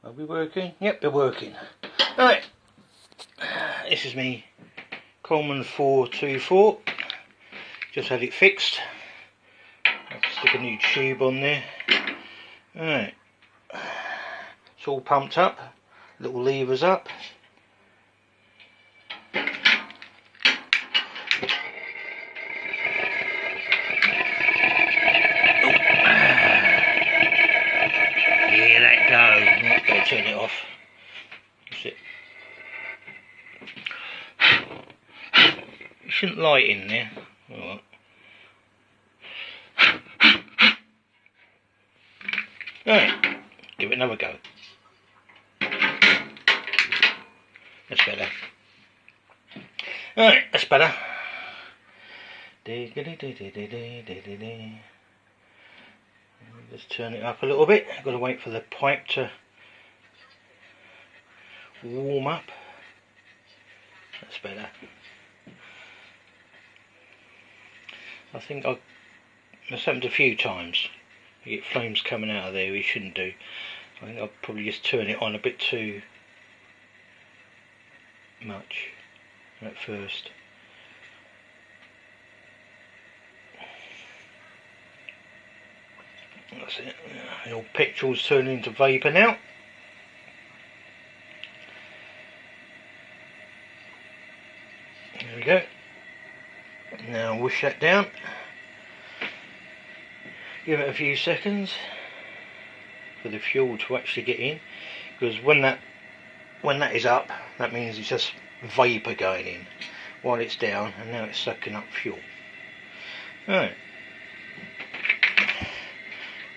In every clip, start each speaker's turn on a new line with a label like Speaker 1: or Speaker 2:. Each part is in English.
Speaker 1: Are we working? Yep, they're working. Right, this is me Coleman 424. Just had it fixed. I'll stick a new tube on there. Right, it's all pumped up. Little levers up. Turn it off. That's it. You shouldn't light in there. Alright. Right, give it another go. That's better. Alright, that's better. Just turn it up a little bit. I've got to wait for the pipe to warm up. That's better. I think that's happened a few times. You get flames coming out of there we shouldn't do. I think I'll probably just turn it on a bit too much at first. That's it. The old petrol's turning into vapour now. There we go. Now whoosh that down. Give it a few seconds for the fuel to actually get in, because when that is up, that means it's just vapour going in while it's down, and now it's sucking up fuel. Right.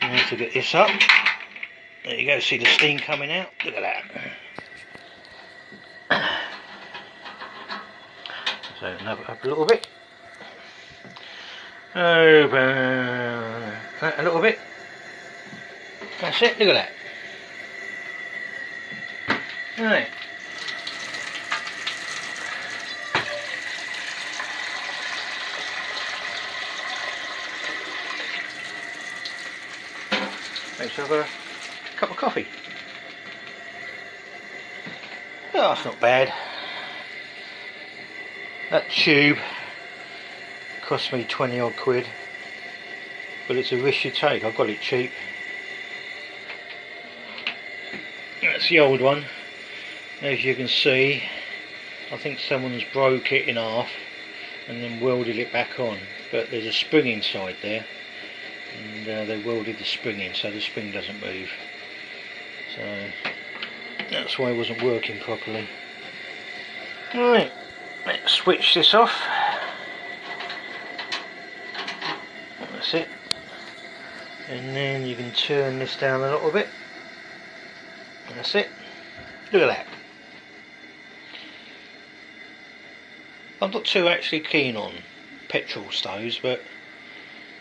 Speaker 1: Now to get this up. There you go. See the steam coming out. Look at that. So another up a little bit. Open that a little bit. That's it, look at that. Right. Let's have a cup of coffee. Oh, that's not bad. That tube cost me 20 odd quid, but it's a risk you take. I got it cheap. That's the old one. As you can see, I think someone's broke it in half and then welded it back on, but there's a spring inside there, and they welded the spring in so the spring doesn't move, so that's why it wasn't working properly. Alright, let's switch this off. That's it. And then you can turn this down a little bit. That's it. Look at that. I'm not too actually keen on petrol stoves, but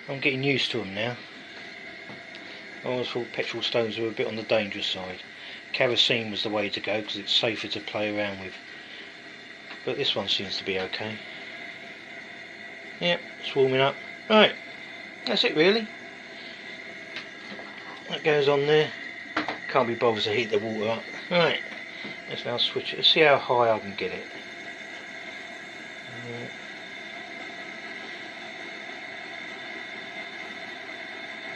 Speaker 1: I'm getting used to them now. I always thought petrol stoves were a bit on the dangerous side. Kerosene was the way to go because it's safer to play around with. But this one seems to be okay. Yep, it's warming up. Right. That's it really. That goes on there. Can't be bothered to heat the water up. Right, let's now switch it. Let's see how high I can get it.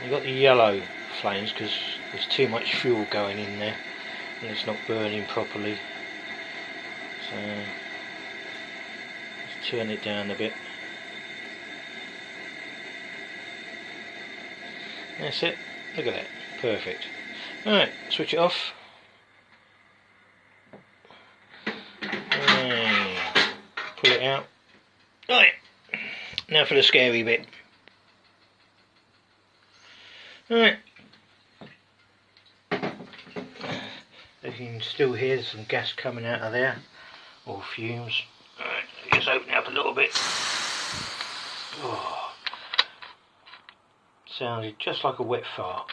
Speaker 1: You've got the yellow flames because there's too much fuel going in there and it's not burning properly. So let's turn it down a bit. That's it. Look at that. Perfect. Alright, switch it off. Pull it out. Right. Now for the scary bit. Alright. As you can still hear some gas coming out of there. Or fumes. Alright, just open it up a little bit. Oh. Sounded just like a wet fart.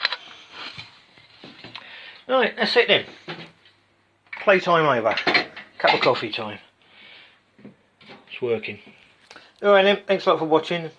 Speaker 1: Right, that's it then. Playtime over. Cup of coffee time. It's working. Alright then, thanks a lot for watching.